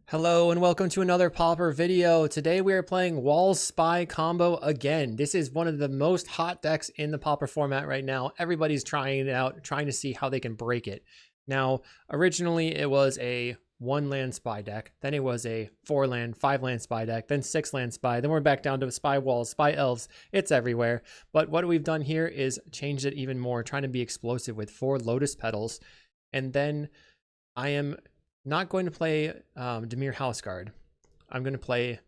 Hello and welcome to another Pauper video. Today we are playing Walls Spy combo again. This is one of the most hot decks in the Pauper format right now. Everybody's trying it out, trying to see how they can break it. Now, originally it was a 1-land spy deck, then it was a 4-land, 5-land spy deck, then 6-land spy, then we're back down to spy walls, spy elves. It's everywhere. But what we've done here is changed it even more, trying to be explosive with 4 lotus petals. And then I am not going to play Dimir Houseguard. I'm going to play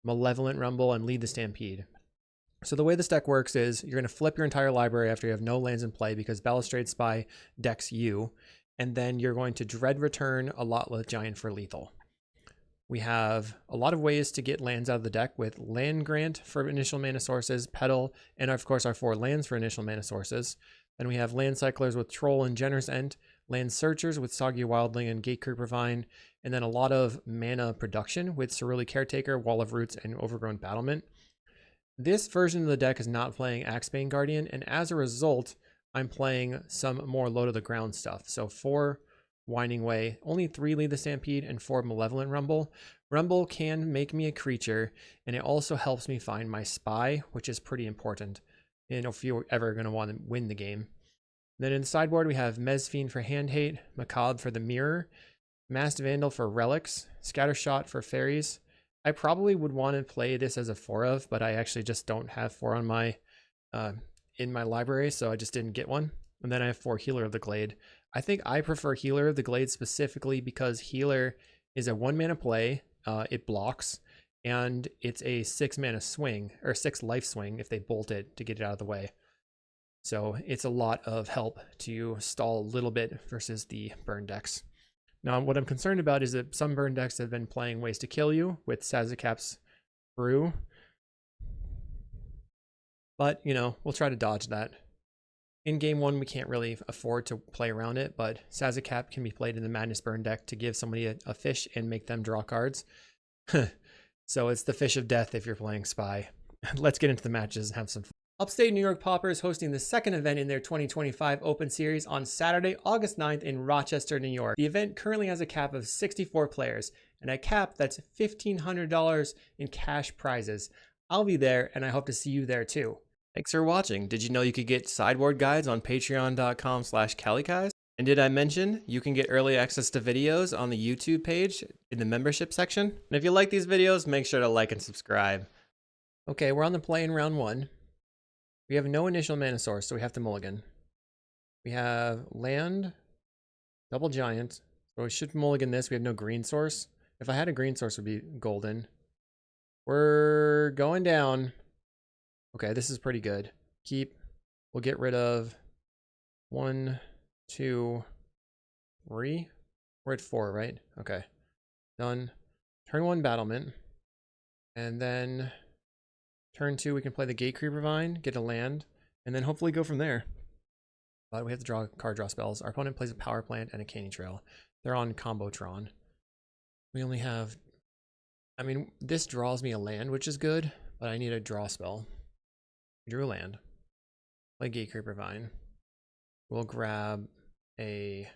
Malevolent Rumble and lead the Stampede. So the way this deck works is you're going to flip your entire library after you have no lands in play because Ballustrade Spy decks you, and then you're going to Dread Return a Lotleth Giant for lethal. We have a lot of ways to get lands out of the deck with Land Grant for initial mana sources, Petal, and of course our 4 lands for initial mana sources. Then we have Land Cyclers with Troll and Generous End, Land Searchers with Soggy Wildling and Gatecreeper Vine, and then a lot of mana production with Cerulean Caretaker, Wall of Roots, and Overgrown Battlement. This version of the deck is not playing Axebane Guardian, and as a result, I'm playing some more low to the ground stuff. So 4 Winding Way, only 3 Lead the Stampede, and 4 Malevolent Rumble. Rumble can make me a creature, and it also helps me find my spy, which is pretty important, and if you're ever going to want to win the game. Then in the sideboard, we have Mezfiend for Hand Hate, Macabre for the Mirror, Masked Vandal for Relics, Scattershot for Fairies. I probably would want to play this as a 4 of, but I actually just don't have 4 on my in my library, so I just didn't get one. And then I have 4 Healer of the Glade. I think I prefer Healer of the Glade specifically because Healer is a 1-mana play, it blocks, and it's a 6-mana swing, or 6 life swing if they bolt it to get it out of the way. So it's a lot of help to stall a little bit versus the burn decks. Now, what I'm concerned about is that some burn decks have been playing ways to kill you with Sazakap's Brew. But, you know, we'll try to dodge that. In game 1, we can't really afford to play around it, but Sazakap can be played in the Madness Burn deck to give somebody a fish and make them draw cards. So it's the fish of death if you're playing Spy. Let's get into the matches and have some fun. Upstate New York Pauper is hosting the second event in their 2025 Open Series on Saturday, August 9th in Rochester, New York. The event currently has a cap of 64 players, and a cap that's $1,500 in cash prizes. I'll be there, and I hope to see you there too. Thanks for watching. Did you know you could get sideboard guides on patreon.com/kalikaiz? And did I mention you can get early access to videos on the YouTube page in the membership section? And if you like these videos, make sure to like and subscribe. Okay, we're on the play in round 1. We have no initial mana source, so we have to mulligan. We have land, double giant, so we should mulligan this. We have no green source. If I had a green source, it would be golden. We're going down. Okay, this is pretty good. Keep. We'll get rid of 1, 2, 3. We're at 4, right? Okay. Done. Turn 1 battlement. And then turn 2, we can play the Gatecreeper Vine, get a land, and then hopefully go from there. But we have to draw card draw spells. Our opponent plays a Power Plant and a Canny Trail. They're on combo Tron. We only have, I mean, this draws me a land, which is good, but I need a draw spell. Drew a land. Play Gatecreeper Vine. We'll grab a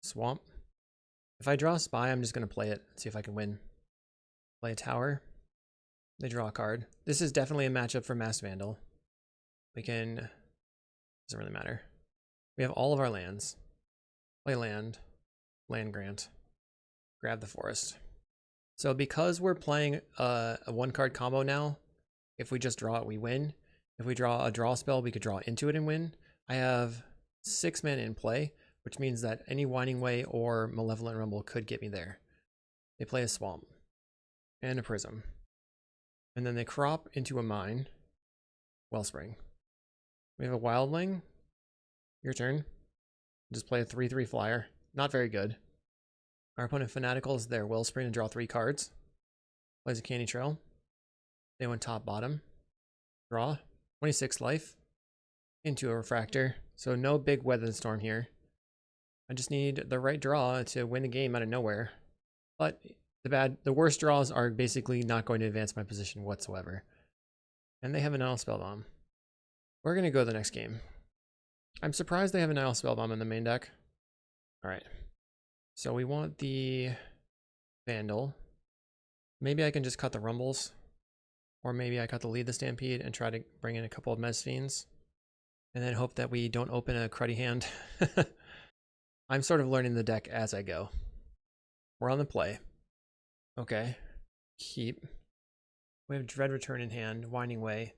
swamp. If I draw a spy, I'm just going to play it, see if I can win. Play a tower. They draw a card. This is definitely a matchup for Masked Vandal. We can, doesn't really matter. We have all of our lands. Play land, land grant, grab the forest. So because we're playing a 1-card combo now, if we just draw it, we win. If we draw a draw spell, we could draw into it and win. I have 6 mana in play, which means that any Winding Way or Malevolent Rumble could get me there. They play a swamp and a prism. And then they crop into a mine. Wellspring. We have a Wildling. Your turn. Just play a 3/3 flyer. Not very good. Our opponent Fanaticals their Wellspring and draw 3 cards. Plays a Canny Trail. They went top bottom. Draw. 26 life. Into a Refractor. So no big Weather Storm here. I just need the right draw to win the game out of nowhere. But the worst draws are basically not going to advance my position whatsoever. And they have a Nile Spellbomb. We're going to go the next game. I'm surprised they have a Nile Spellbomb in the main deck. Alright. So we want the Vandal. Maybe I can just cut the Rumbles. Or maybe I cut the Lead the Stampede and try to bring in a couple of Mesfiends. And then hope that we don't open a cruddy hand. I'm sort of learning the deck as I go. We're on the play. Okay. Keep. We have Dread Return in hand, Winding Way.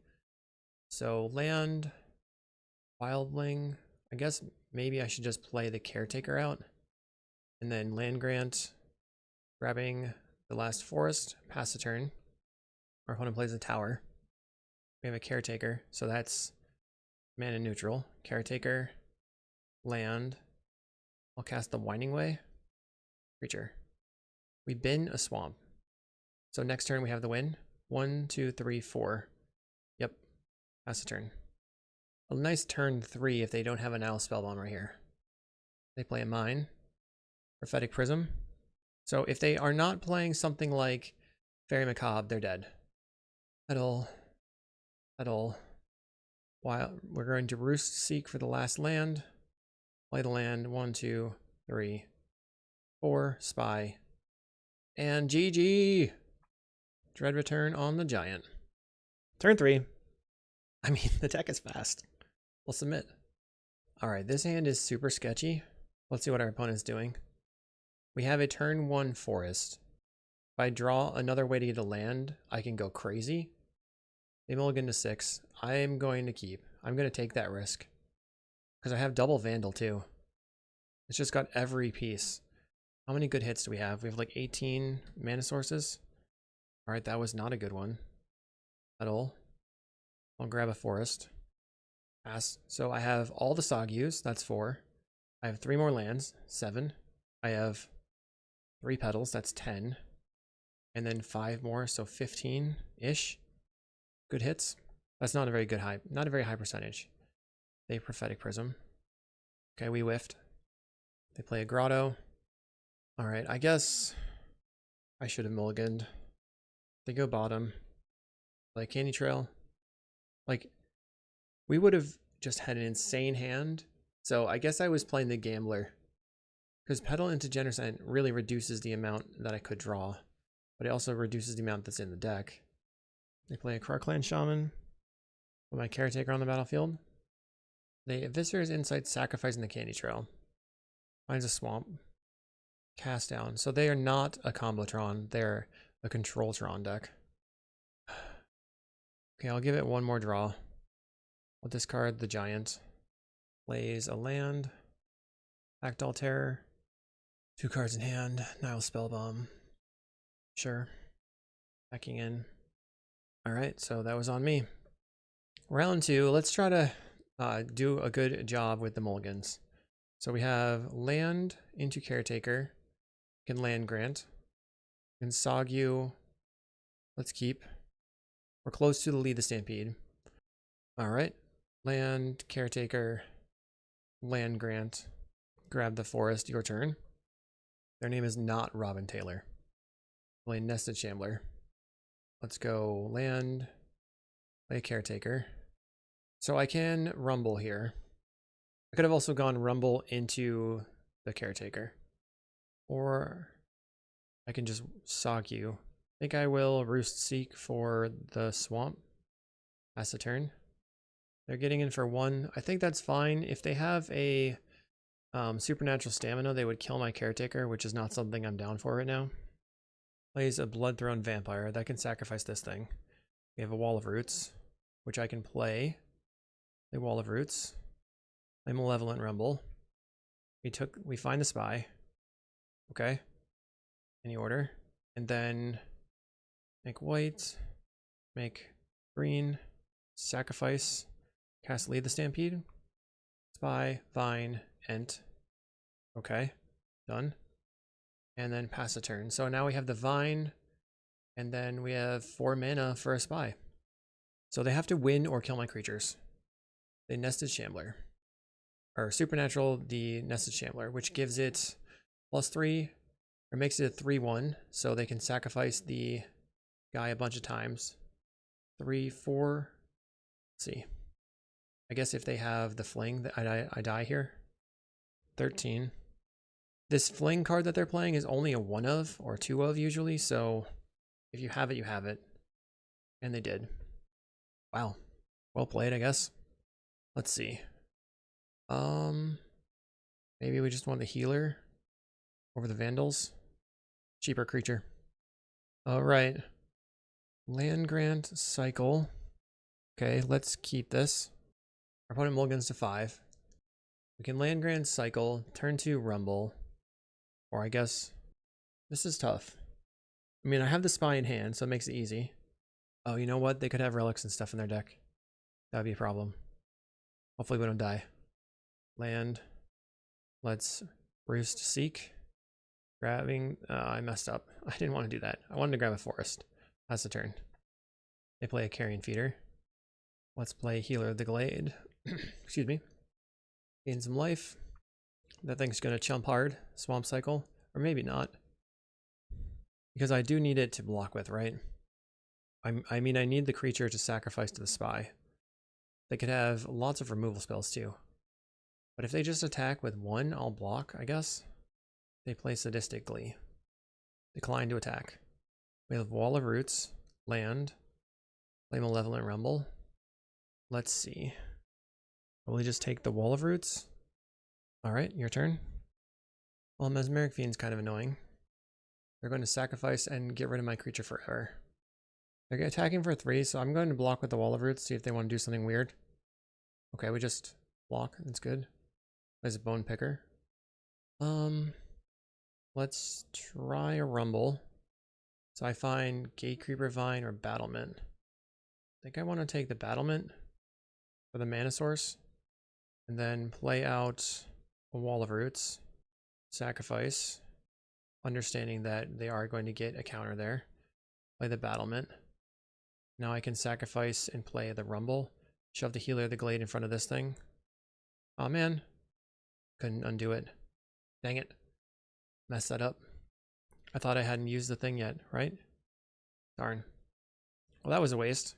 So land, Wildling. I guess maybe I should just play the Caretaker out. And then Land Grant, grabbing the last Forest, pass the turn. Our opponent plays a Tower. We have a Caretaker, so that's mana neutral. Caretaker, land. I'll cast the Winding Way. Creature. We bin a swamp. So next turn we have the win. 1, 2, 3, 4. Yep. Pass the turn. A nice turn 3 if they don't have an Owl Spellbomb right here. They play a Mine. Prophetic Prism. So if they are not playing something like Fairy Macabre, they're dead. Petal. While we're going to Roost Seek for the last land. Play the land. 1, 2, 3, 4. Spy. And GG! Dread Return on the Giant. Turn 3. I mean, the deck is fast. We'll submit. Alright, this hand is super sketchy. Let's see what our opponent's doing. We have a turn 1 Forest. If I draw another way to get a land, I can go crazy. They mulligan to 6. I am going to keep. I'm going to take that risk. Because I have double Vandal too. It's just got every piece. How many good hits do we have? We have like 18 mana sources. Alright, that was not a good one at all. I'll grab a Forest. Pass. So I have all the Sagyus, that's 4. I have 3 more lands, 7. I have 3 petals, that's 10. And then 5 more, so 15-ish. Good hits. That's not a very good not a very high percentage. They Prophetic Prism. Okay, we whiffed. They play a Grotto. Alright, I guess I should have mulliganed. They go bottom. Play Candy Trail. Like, we would have just had an insane hand. So I guess I was playing the gambler. Because Petal into Genercent really reduces the amount that I could draw. But it also reduces the amount that's in the deck. They play a Krark-Clan Shaman. With my Caretaker on the battlefield. They Eviscer's Insight, sacrificing the Candy Trail. Finds a Swamp. Cast down. So they are not a combo Tron. They're a control Tron deck. Okay, I'll give it one more draw. I'll discard the Giant. Plays a land. Actall Terror. 2 cards in hand. Nile Spellbomb. Sure. Backing in. Alright, so that was on me. Round 2, let's try to do a good job with the mulligans. So we have land into Caretaker. We can land grant. We can Sagyu. Let's keep. We're close to the Lead the Stampede. Alright. Land, Caretaker, land grant. Grab the Forest, your turn. Their name is not Robin Taylor. Play Nested Shambler. Let's go land, play Caretaker. So I can Rumble here. I could have also gone Rumble into the Caretaker. Or I can just Sagyu. I think I will Roost Seek for the Swamp. Pass the turn. They're getting in for 1. I think that's fine. If they have a Supernatural Stamina, they would kill my Caretaker, which is not something I'm down for right now. Plays a Bloodthrone Vampire. That can sacrifice this thing. We have a Wall of Roots, which I can play. Play Wall of Roots. Play Malevolent Rumble. We find the Spy. Okay. Any order. And then make white. Make green. Sacrifice. Cast Lead the Stampede. Spy. Vine. Ent. Okay. Done. And then pass a turn. So now we have the Vine. And then we have 4 mana for a Spy. So they have to win or kill my creatures. They Nested Shambler. Or Supernatural the Nested Shambler, which gives it +3, or makes it a 3/1, so they can sacrifice the guy a bunch of times. 3, 4. Let's see. I guess if they have the Fling, I die here. 13. This fling card that they're playing is only a 1 of or 2 of usually, so if you have it, you have it. And they did. Wow. Well played, I guess. Let's see. Maybe we just want the healer over the vandals. Cheaper creature. Alright. Land grant cycle. Okay, let's keep this. Our opponent mulligans to 5. We can land grant cycle, turn 2 rumble. Or I guess this is tough. I mean, I have the spy in hand, so it makes it easy. Oh, you know what? They could have relics and stuff in their deck. That would be a problem. Hopefully we don't die. Land. Let's roost seek. Grabbing. I messed up. I didn't want to do that. I wanted to grab a forest. That's the turn. They play a carrion feeder. Let's play healer of the glade. Excuse me. Gain some life. That thing's going to chump hard. Swamp cycle. Or maybe not. Because I do need it to block with, right? I mean, I need the creature to sacrifice to the spy. They could have lots of removal spells too. But if they just attack with 1, I'll block, I guess. They play sadistically. Decline to attack. We have Wall of Roots, land, play Malevolent Rumble. Let's see. Will we just take the Wall of Roots? Alright, your turn. Well, Mesmeric Fiend's kind of annoying. They're going to sacrifice and get rid of my creature forever. They're attacking for 3, so I'm going to block with the Wall of Roots, see if they want to do something weird. Okay, we just block, that's good. There's a Bone Picker. Let's try a Rumble. So I find Gatecreeper Vine or Battlement. I think I want to take the Battlement for the mana source. And then play out a Wall of Roots. Sacrifice. Understanding that they are going to get a counter there. Play the Battlement. Now I can sacrifice and play the Rumble. Shove the healer of the glade in front of this thing. Oh man. Couldn't undo it. Dang it. Messed that up. I thought I hadn't used the thing yet, right? Darn. Well, that was a waste.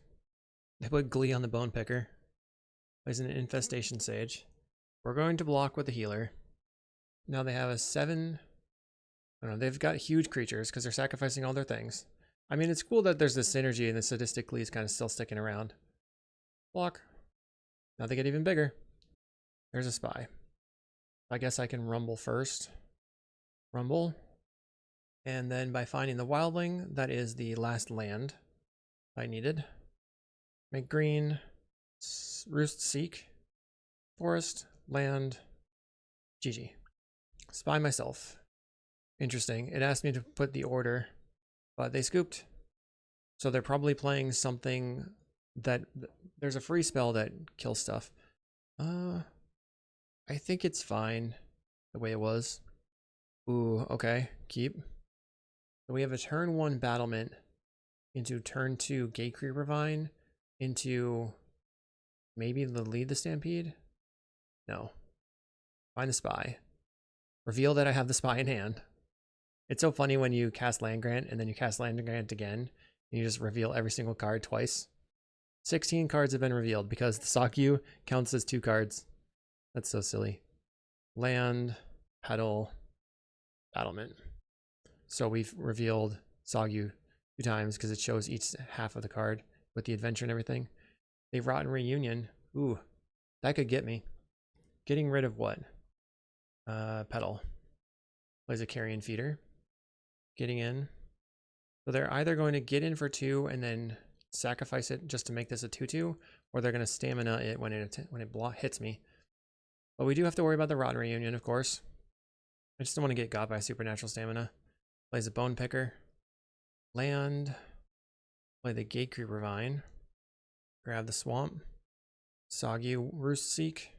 They put Glee on the Bone Picker. Plays an Infestation Sage. We're going to block with the healer. Now they have a 7... I don't know, they've got huge creatures because they're sacrificing all their things. I mean, it's cool that there's this synergy and the sadistic Glee is kind of still sticking around. Block. Now they get even bigger. There's a spy. I guess I can rumble first. Rumble. And then by finding the wildling, that is the last land I needed. Make green. Roost seek. Forest. Land. GG. Spy myself. Interesting. It asked me to put the order, but they scooped. So they're probably playing something that... There's a free spell that kills stuff. I think it's fine the way it was. Ooh, okay. Keep. So we have a turn 1 battlement into turn 2 Gatecreeper Vine into maybe the lead the Stampede? No. Find the spy. Reveal that I have the spy in hand. It's so funny when you cast Land Grant and then you cast Land Grant again and you just reveal every single card twice. 16 cards have been revealed because the Sakyu counts as 2 cards. That's so silly. Land, petal, battlement. So we've revealed Sakyu 2 times because it shows each half of the card with the adventure and everything. They Rotten Reunion. Ooh, that could get me. Getting rid of what? Petal. Plays a carrion feeder. Getting in. So they're either going to get in for 2 and then sacrifice it just to make this a 2/2, or they're going to stamina it when it hits me. But we do have to worry about the Rotten Reunion, of course. I just don't want to get got by supernatural stamina. Plays a Bone Picker. Land. Play the Gatecreeper Vine. Grab the swamp. Soggy Roost Seek.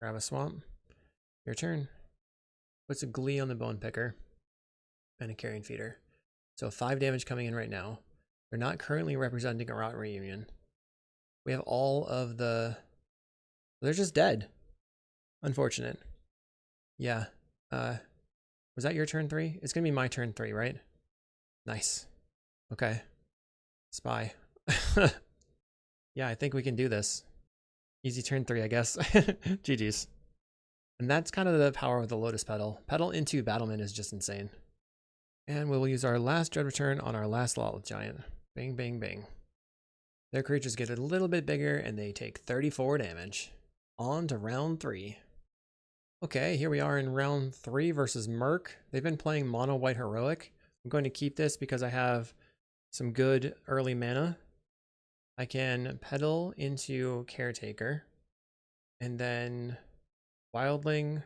Grab a swamp. Your turn. Puts a Glee on the Bone Picker. And a Carrion Feeder. So 5 damage coming in right now. They're not currently representing a Rotten Reunion. We have all of the... They're just dead. Unfortunate. Yeah. Was that your turn 3? It's gonna be my turn 3, right? Nice. Okay. Spy. Yeah, I think we can do this. Easy turn 3, I guess. GG's. And that's kind of the power of the Lotus Petal. Petal into battlement is just insane. And we will use our last Dread Return on our last Lotleth Giant. Bang, bang, bang. Their creatures get a little bit bigger and they take 34 damage. On to round 3. Okay, here we are in round 3 versus Merc. They've been playing mono white heroic. I'm going to keep this because I have some good early mana. I can petal into Caretaker and then Wildling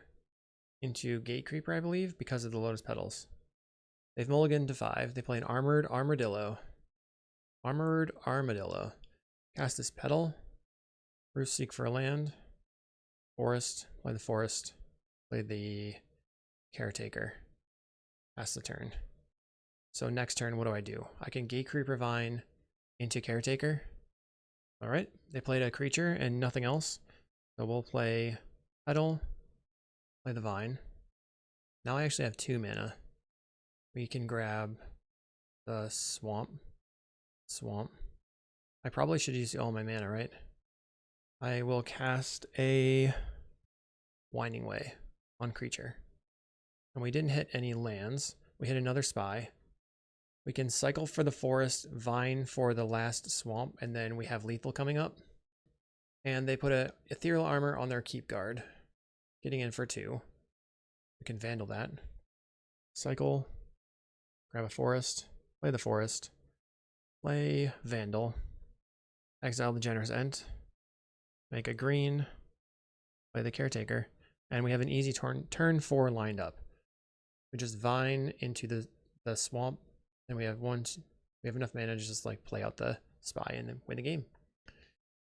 into Gatecreeper, I believe, because of the Lotus Petals. They've mulliganed to 5. They play an Armored Armadillo. Armored Armadillo. Cast this Petal. Roost, seek for a land. Forest. Play the Forest. Play the Caretaker. Pass the turn. So next turn, what do? I can Gatecreeper Vine into Caretaker. Alright, they played a creature and nothing else. So we'll play Petal. Play the Vine. Now I actually have 2 mana. We can grab the Swamp. I probably should use all my mana, right? I will cast a Winding Way on creature. And we didn't hit any lands. We hit another Spy. We can cycle for the Forest, Vine for the last Swamp, and then we have Lethal coming up. And they put a Ethereal Armor on their Keep Guard. Getting in for 2. We can Vandal that. Cycle. Grab a Forest. Play the Forest. Play Vandal. Exile the Generous Ent. Make a green. Play the Caretaker. And we have an easy turn 4 lined up. We just Vine into the Swamp. And we have enough mana to just like play out the Spy and then win the game.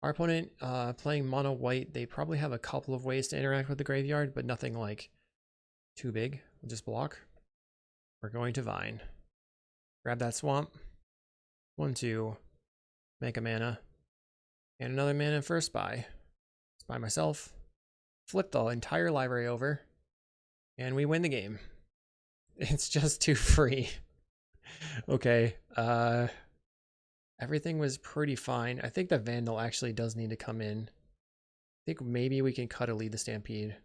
Our opponent playing mono white, they probably have a couple of ways to interact with the graveyard, but nothing like too big. We'll just block. We're going to Vine. Grab that Swamp. 1, 2. Make a mana. And another mana for a Spy. Spy myself. Flip the entire library over. And we win the game. It's just too free. Okay. Everything was pretty fine. I think the Vandal actually does need to come in. I think maybe we can cut a Lead the Stampede.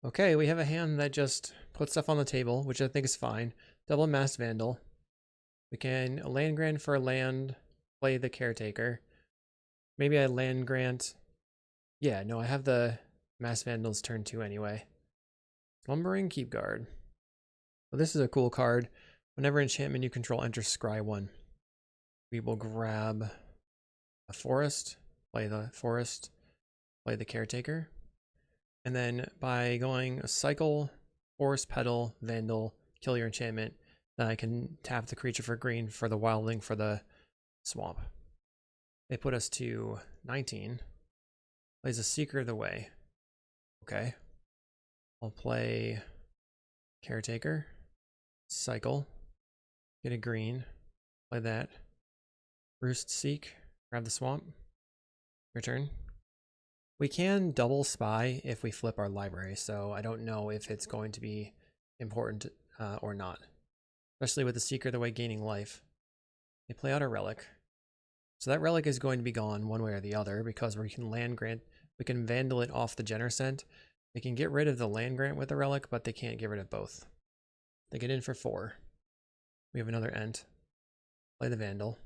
Okay, we have a hand that just puts stuff on the table, which I think is fine. Double Masked Vandal. We can land grant for a land, play the Caretaker. Maybe I land grant. Yeah, no, I have the Masked Vandals turn 2 anyway. Slumbering Keep Guard. Well, this is a cool card. Whenever enchantment you control enters scry 1. We will grab a Forest, play the Forest, play the Caretaker. And then by going a Cycle, Forest, Petal, Vandal, kill your enchantment, then I can tap the creature for green for the Wildling for the Swamp. They put us to 19. Plays a Seeker of the Way. Okay. I'll play Caretaker, Cycle, get a green, play that. Roost, seek, grab the Swamp, return. We can double Spy if we flip our library, so I don't know if it's going to be important or not. Especially with the Seeker the Way gaining life. They play out a Relic. So that Relic is going to be gone one way or the other because we can land grant, we can Vandal it off the Generous Ent. They can get rid of the land grant with the Relic, but they can't get rid of both. They get in for 4. We have another Ent. Play the Vandal.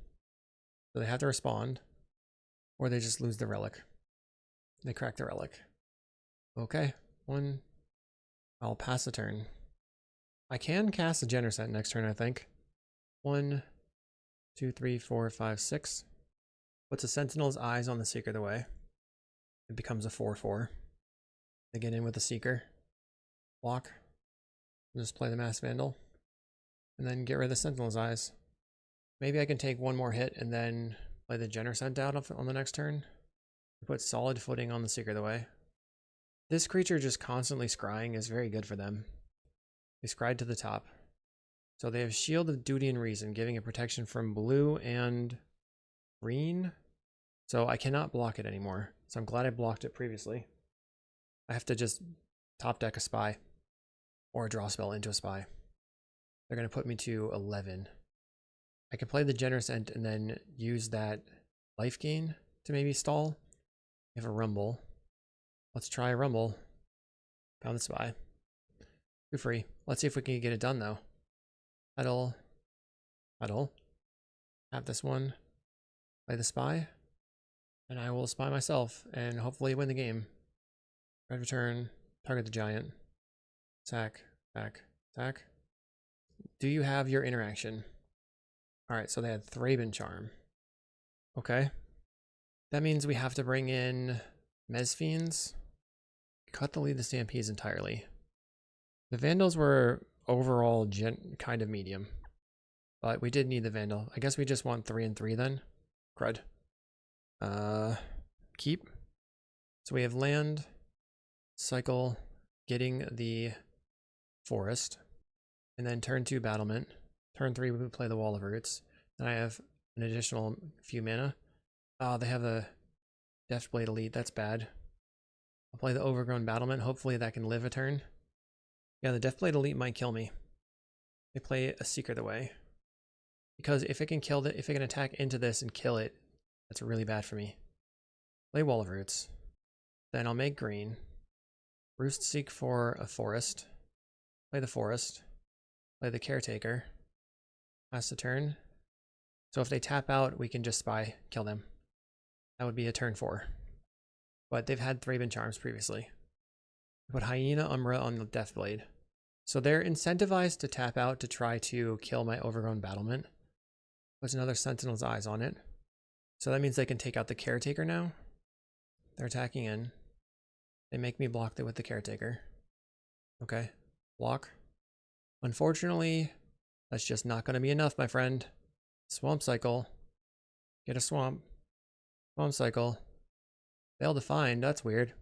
So they have to respond, or they just lose the Relic. They crack the Relic. Okay, 1. I'll pass the turn. I can cast the Generous Ent next turn, I think. 1, 2, 3, 4, 5, 6. Puts a Sentinel's Eyes on the Seeker of the Way. It becomes a 4/4. They get in with the Seeker. Block. Just play the Masked Vandal. And then get rid of the Sentinel's Eyes. Maybe I can take 1 more hit and then play the Generous Ent out on the next turn. Put solid footing on the Seeker of the Way. This creature just constantly scrying is very good for them. They scryed to the top. So they have Shield of Duty and Reason, giving it protection from blue and green. So I cannot block it anymore. So I'm glad I blocked it previously. I have to just top deck a Spy. Or a draw spell into a Spy. They're going to put me to 11. I can play the Generous Ent and then use that life gain to maybe stall. I have a Rumble. Let's try a Rumble. Found the spy. Too free. Let's see if we can get it done though. Petal. Petal. Have this one. Play the spy. And I will spy myself and hopefully win the game. Red return. Target the giant. Attack. Attack. Attack. Do you have your interaction? Alright, so they had Thraben Charm. Okay. That means we have to bring in Mesfiends. Cut the lead the Stampedes entirely. The Vandals were overall kind of medium. But we did need the Vandal. I guess we just want 3 and 3 then. Crud. Keep. So we have land, cycle, getting the forest, and then turn 2 battlement. Turn 3 we play the Wall of Roots. Then I have an additional few mana. Oh, they have a Deathblade Elite. That's bad. I'll play the overgrown battlement. Hopefully that can live a turn. Yeah, the Deathblade Elite might kill me. They play a Secret away. Because if it can kill it, if it can attack into this and kill it, that's really bad for me. Play Wall of Roots. Then I'll make green. Roost Seek for a forest. Play the forest. Play the Caretaker. Pass the turn. So if they tap out, we can just spy, kill them. That would be a turn 4. But they've had Thraben Charms previously. Put Hyena Umbra on the Deathblade. So they're incentivized to tap out to try to kill my overgrown battlement. Puts another Sentinel's Eyes on it. So that means they can take out the Caretaker now. They're attacking in. They make me block it with the Caretaker. Okay. Block. Unfortunately, that's just not going to be enough, my friend. Swamp Cycle. Get a swamp. Swamp Cycle. Fail to find. That's weird.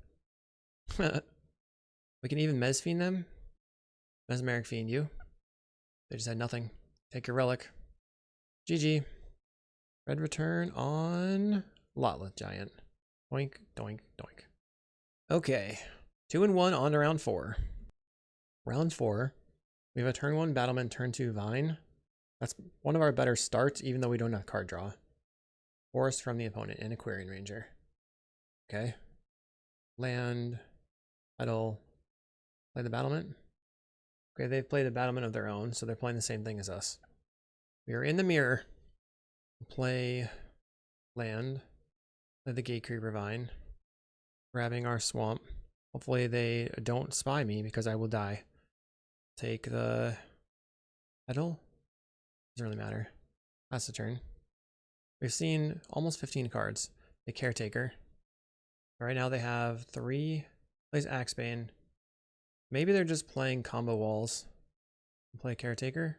We can even Mesfiend them. Mesmeric Fiend you. They just had nothing. Take your relic. GG. Red return on Lotleth Giant. Doink, doink, doink. Okay. 2 and 1 on to round 4. Round 4. We have a turn 1 battlement, turn 2 vine. That's one of our better starts, even though we don't have card draw. Forest from the opponent and Aquarian Ranger. Okay. Land. Petal. Play the battlement. Okay, they've played a battlement of their own, so they're playing the same thing as us. We are in the mirror. Play land. Play the Gate Creeper Vine. Grabbing our swamp. Hopefully they don't spy me because I will die. Take the petal. Doesn't really matter. Pass the turn. We've seen almost 15 cards. The Caretaker. Right now they have 3. Plays Axebane. Maybe they're just playing combo walls. Play Caretaker.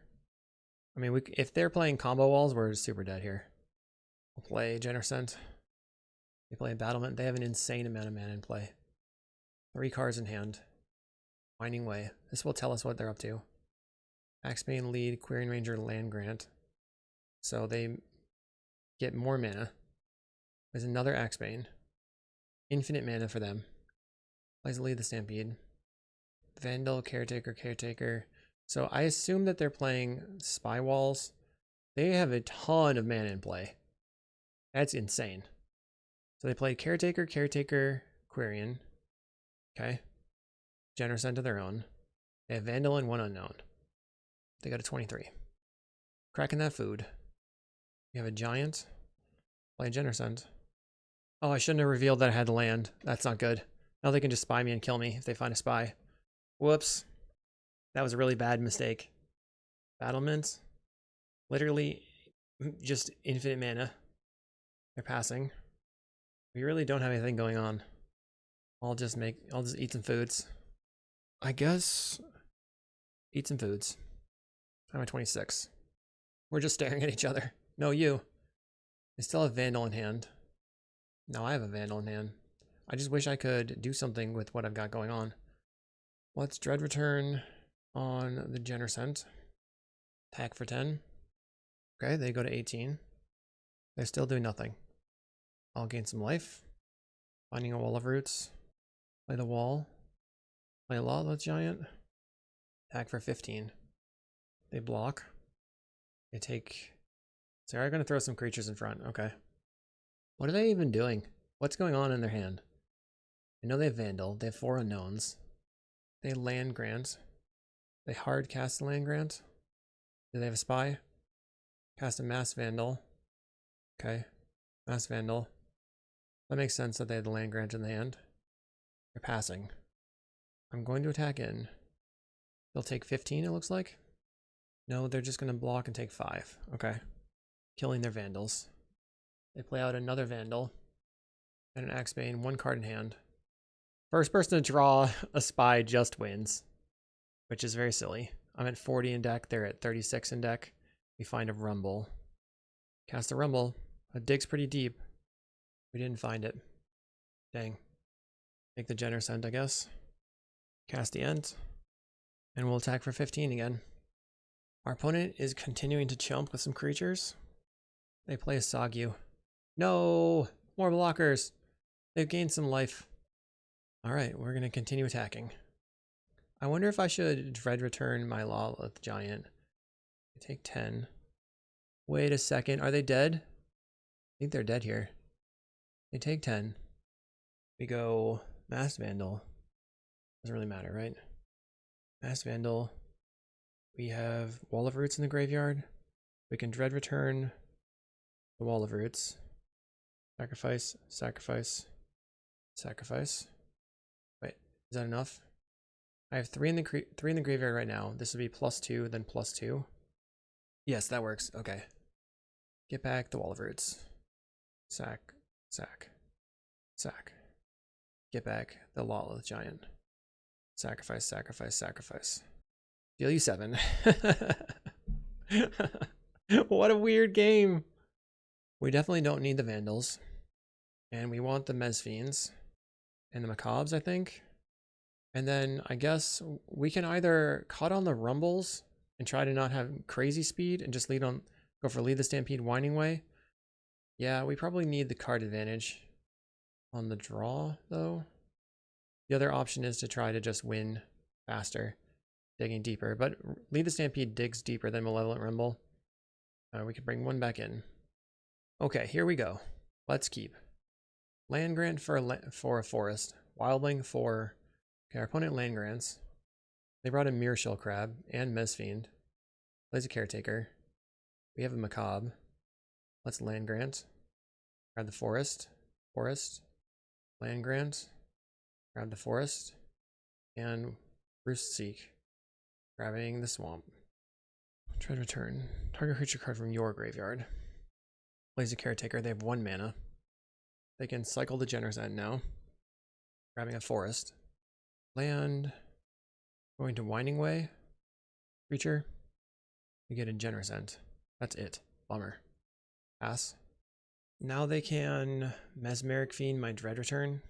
I mean, if they're playing combo walls, we're super dead here. We'll play Genercent. They play Battlement. They have an insane amount of mana in play. 3 cards in hand. Winding Way. This will tell us what they're up to. Axebane lead, Quirion Ranger, Land Grant. So they get more mana. There's another Axebane. Infinite mana for them. Plays lead the Stampede. Vandal, Caretaker, Caretaker. So I assume that they're playing Spy Walls. They have a ton of mana in play. That's insane. So they played Caretaker, Caretaker, Quirion. Okay. Genercent of their own. They have Vandal and 1 unknown. They got a 23. Cracking that food. We have a giant. Play Genercent. Oh, I shouldn't have revealed that I had land. That's not good. Now they can just spy me and kill me if they find a spy. Whoops. That was a really bad mistake. Battlement. Literally just infinite mana. They're passing. We really don't have anything going on. I'll just eat some foods. I guess eat some foods. I'm at 26. We're just staring at each other. No, you. I still have Vandal in hand. Now I have a Vandal in hand. I just wish I could do something with what I've got going on. Let's Dread Return on the Genercent. Attack for 10. Okay, they go to 18. They're still doing nothing. I'll gain some life. Finding a Wall of Roots. Play the wall. Play a Lotleth Giant. Attack for 15. They block. They take... So they're going to throw some creatures in front. Okay. What are they even doing? What's going on in their hand? I know they have Vandal. They have 4 unknowns. They land grant. They hard cast a land grant. Do they have a spy? Cast a mass vandal. Okay. Mass vandal. That makes sense that they had the land grant in the hand. They're passing. I'm going to attack in. They'll take 15, it looks like. No, they're just going to block and take 5. Okay. Killing their vandals. They play out another vandal. And an Axebane, 1 card in hand. First person to draw a spy just wins. Which is very silly. I'm at 40 in deck. They're at 36 in deck. We find a rumble. Cast a rumble. It digs pretty deep. We didn't find it. Dang. Make the Genersent, I guess. Cast the Ent. And we'll attack for 15 again. Our opponent is continuing to chump with some creatures. They play a Sagyu. No! More blockers! They've gained some life. Alright, we're going to continue attacking. I wonder if I should dread return my Lotleth Giant. I take 10. Wait a second, are they dead? I think they're dead here. They take 10. We go Mass Vandal. Doesn't really matter, right? Mass Vandal. We have Wall of Roots in the graveyard. We can dread return the Wall of Roots. Sacrifice, sacrifice, sacrifice. Wait, is that enough? I have 3 in the graveyard right now. This would be +2, then +2. Yes, that works. Okay. Get back the Wall of Roots. Sack, sack, sack. Get back the Lotleth Giant. Sacrifice, sacrifice, sacrifice. Deal you 7. What a weird game. We definitely don't need the Vandals. And we want the Mezfiends. And the Macabres, I think. And then I guess we can either cut on the Rumbles and try to not have crazy speed and just go for Lead the Stampede Winding Way. Yeah, we probably need the card advantage on the draw, though. The other option is to try to just win faster, digging deeper. But Lead the Stampede digs deeper than Malevolent Rumble. We could bring 1 back in. Okay, here we go. Let's keep. Land grant for a forest. Wildling for... Okay, our opponent land grants. They brought in Mirror Shell Crab and Mezfiend. Plays a Caretaker. We have a Macabre. Let's land grant. Grab the forest. Forest. Land grant. Grab the forest. And Roost Seek. Grabbing the swamp. Try to return. Target creature card from your graveyard. Plays a Caretaker. They have 1 mana. They can cycle the Genersent now. Grabbing a forest. Land. Going to Winding Way. Creature. We get a Genersent. That's it. Bummer. Pass. Now they can Mesmeric Fiend my Dread Return.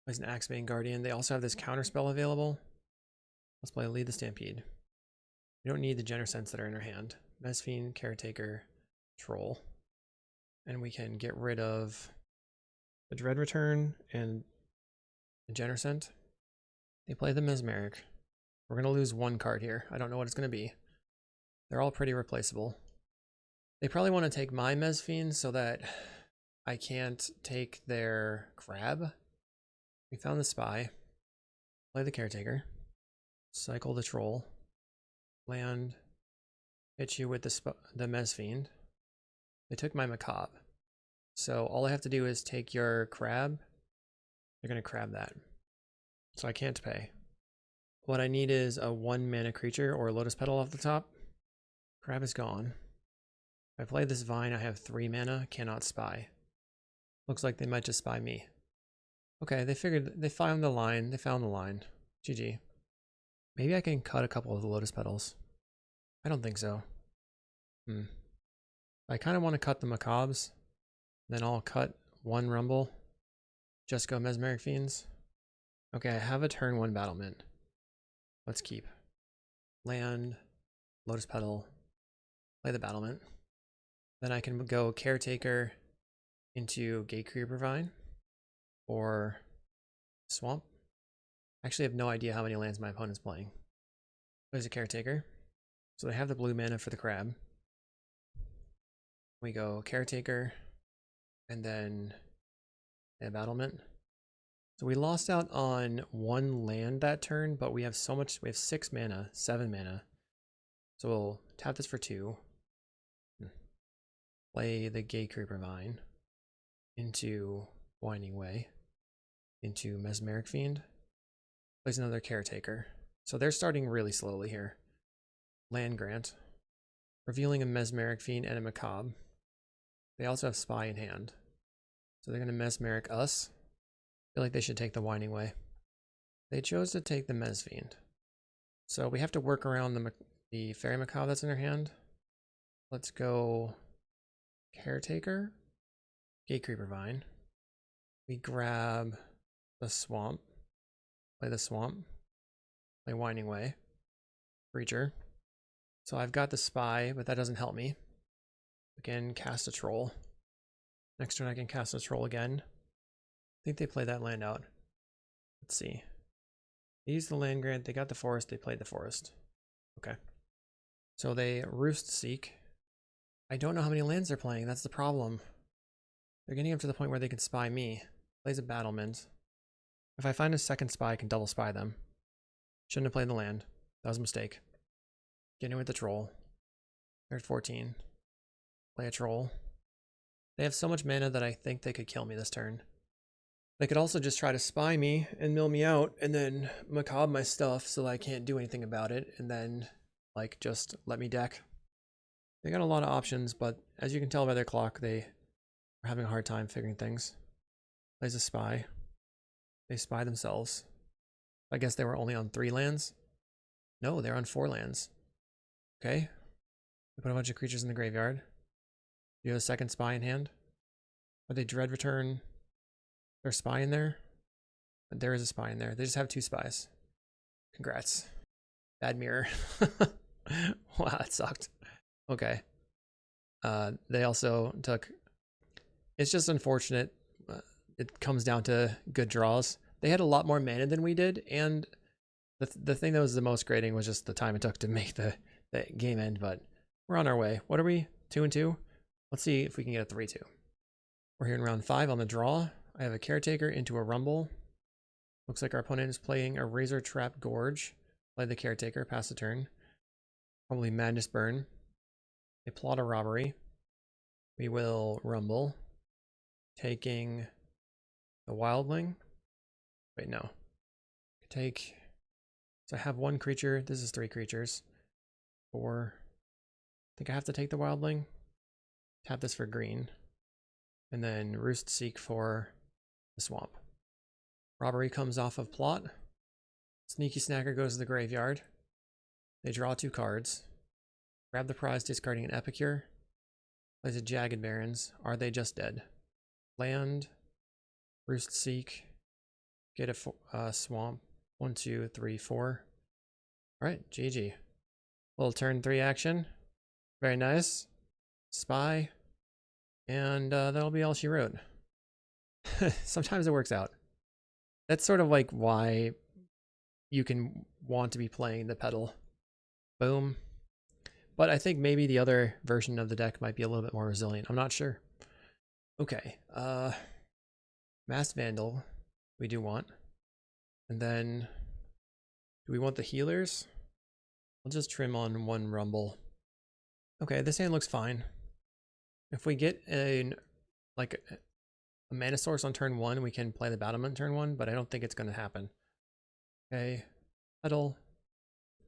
Plays an Axebane Guardian. They also have this counterspell available. Let's play Lead the Stampede. We don't need the Genersents that are in our hand. Mezfiend, Caretaker, Troll. And we can get rid of the Dread Return and the Genersent. They play the Mesmeric. We're going to lose 1 card here. I don't know what it's going to be. They're all pretty replaceable. They probably want to take my Mezfiend so that I can't take their Crab. We found the Spy. Play the Caretaker. Cycle the Troll. Land. Hit you with the Mezfiend. They took my Macabre. So all I have to do is take your Crab. They're going to crab that. So I can't pay. What I need is a 1 mana creature or a Lotus Petal off the top. Crab is gone. If I play this Vine, I have 3 mana, cannot spy. Looks like they might just spy me. Okay, they found the line. They found the line. GG. Maybe I can cut a couple of the Lotus Petals. I don't think so. I kind of want to cut the Macabres. Then I'll cut 1 Rumble. Just go Mesmeric Fiends. Okay, I have a turn 1 battlement. Let's keep. Land, Lotus Petal, play the battlement. Then I can go Caretaker into Gatecreeper Vine or Swamp. Actually, I have no idea how many lands my opponent's playing. Plays a Caretaker. So they have the blue mana for the Crab. We go Caretaker and then a battlement. So we lost out on 1 land that turn, but we have so much. We have 6 mana, 7 mana. So we'll tap this for 2. Play the Gate Creeper Vine into Winding Way, into Mesmeric Fiend. Plays another Caretaker. So they're starting really slowly here. Land Grant. Revealing a Mesmeric Fiend and a Macabre. They also have Spy in hand. So they're going to Mesmeric us. I feel like they should take the Winding Way. They chose to take the Mes Fiend. So we have to work around the Fairy Macabre that's in their hand. Let's go Caretaker. Gate Creeper Vine. We grab the Swamp. Play the Swamp. Play Winding Way. Creature. So I've got the Spy, but that doesn't help me. Again, cast a Troll. Next turn I can cast a Troll again. I think they play that land out. Let's see. They used the land grant, they got the forest, they played the forest. Okay. So they Roost Seek. I don't know how many lands they're playing, that's the problem. They're getting up to the point where they can spy me. Plays a battlement. If I find a second spy, I can double spy them. Shouldn't have played the land. That was a mistake. Getting with the troll. They're at 14. Play a troll. They have so much mana that I think they could kill me this turn. They could also just try to spy me and mill me out and then macabre my stuff so that I can't do anything about it and then like just let me deck. They got a lot of options, but as you can tell by their clock, they are having a hard time figuring things. Plays a spy. They spy themselves. I guess they were only on 3 lands. No, they're on 4 lands. Okay. They put a bunch of creatures in the graveyard. Do you have a second spy in hand? Or they dread return their spy in there? There is a spy in there. They just have 2 spies. Congrats. Bad mirror. Wow, that sucked. Okay. They also took... It's just unfortunate. It comes down to good draws. They had a lot more mana than we did, and the thing that was the most grating was just the time it took to make the game end, but we're on our way. What are we? 2-2? Let's see if we can get a 3-2. We're here in round 5 on the draw. I have a Caretaker into a Rumble. Looks like our opponent is playing a Razor Trap Gorge. Play the Caretaker, pass the turn. Probably Madness Burn. They plot a Robbery. We will Rumble. Taking the Wildling. Wait, no. Take... So I have 1 creature. This is 3 creatures. 4. I think I have to take the Wildling. Tap this for green. And then Roost Seek for the Swamp. Robbery comes off of plot. Sneaky Snacker goes to the graveyard. They draw 2 cards. Grab the prize, discarding an Epicure. Plays a Jagged Barrens. Are they just dead? Land. Roost Seek. Get a Swamp. 1, 2, 3, 4. Alright, GG. Little turn 3 action. Very nice. Spy. And that'll be all she wrote. Sometimes it works out. That's sort of like why you can want to be playing the petal. Boom. But I think maybe the other version of the deck might be a little bit more resilient. I'm not sure. Okay. Masked Vandal we do want. And then do we want the healers? I'll just trim on 1 Rumble. Okay, this hand looks fine. If we get a mana source on turn 1, we can play the battlement turn 1, but I don't think it's going to happen. Okay, petal.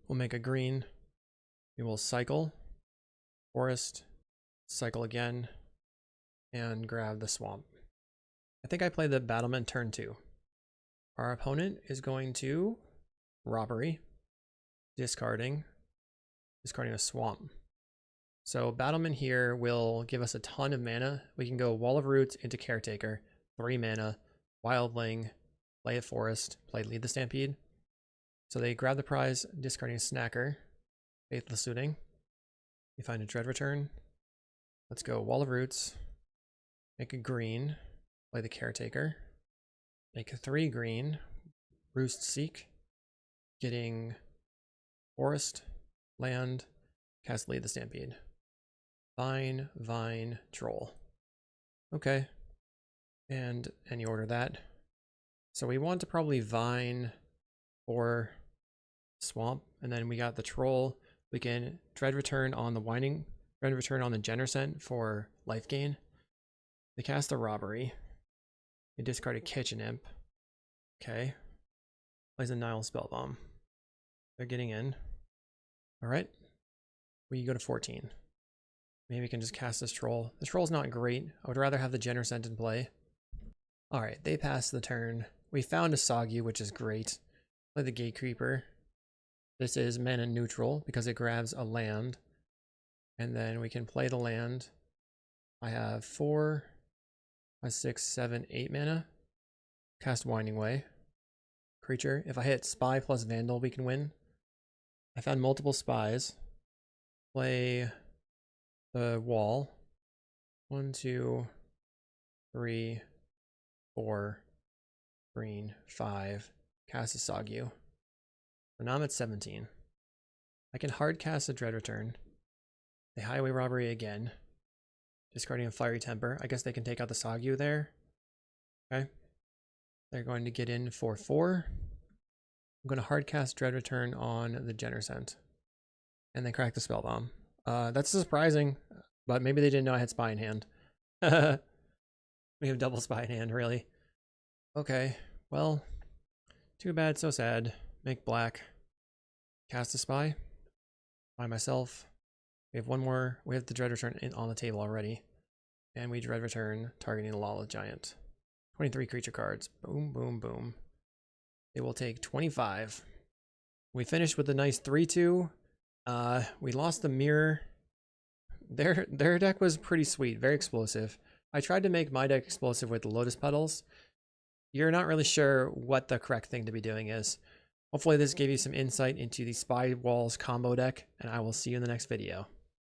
We'll make a green. We will cycle. Forest. Cycle again. And grab the swamp. I think I play the battlement turn 2. Our opponent is going to Robbery. Discarding a swamp. So battlement here will give us a ton of mana. We can go Wall of Roots into Caretaker, 3 mana, Wildling, play a Forest, play Lead the Stampede. So they grab the prize, discarding a Snacker, Faithless Suiting. We find a Dread Return. Let's go Wall of Roots, make a green, play the Caretaker, make a 3 green, Roost Seek, getting Forest, land, cast Lead the Stampede. Vine, Troll. Okay. And any order that. So we want to probably vine or swamp, and then we got the troll. We can dread return on the winding, dread return on the genercent for life gain. They cast a robbery. They discarded kitchen imp. Okay. Plays a Nile spellbomb. They're getting in. All right. We go to 14. Maybe we can just cast this troll. This troll's not great. I would rather have the genercent in play. All right, they passed the turn. We found a Soggy, which is great. Play the Gatecreeper. This is mana neutral because it grabs a land. And then we can play the land. I have 4, 5, 6, 7, 8 mana. Cast Winding Way. Creature. If I hit Spy plus Vandal, we can win. I found multiple spies. Play the wall. 1, 2, 3, 4, green, 5. Cast a Soggy. So now I'm at 17. I can hard cast a Dread Return. They Highway Robbery again. Discarding a Fiery Temper. I guess they can take out the Soggy there. Okay. They're going to get in for 4. I'm going to hard cast Dread Return on the genercent. And then crack the Spellbomb. That's surprising, but maybe they didn't know I had Spy in hand. We have double Spy in hand, really. Okay, well, too bad, so sad. Make black. Cast a Spy. By myself. We have one more. We have the Dread Return on the table already. And we Dread Return, targeting the Lotleth Giant. 23 creature cards. Boom, boom, boom. It will take 25. We finished with a nice 3-2. We lost the mirror. Their deck was pretty sweet, very explosive. I tried to make my deck explosive with the lotus petals. You're not really sure what the correct thing to be doing is. Hopefully this gave you some insight into the Spy Walls combo deck, and I will see you in the next video.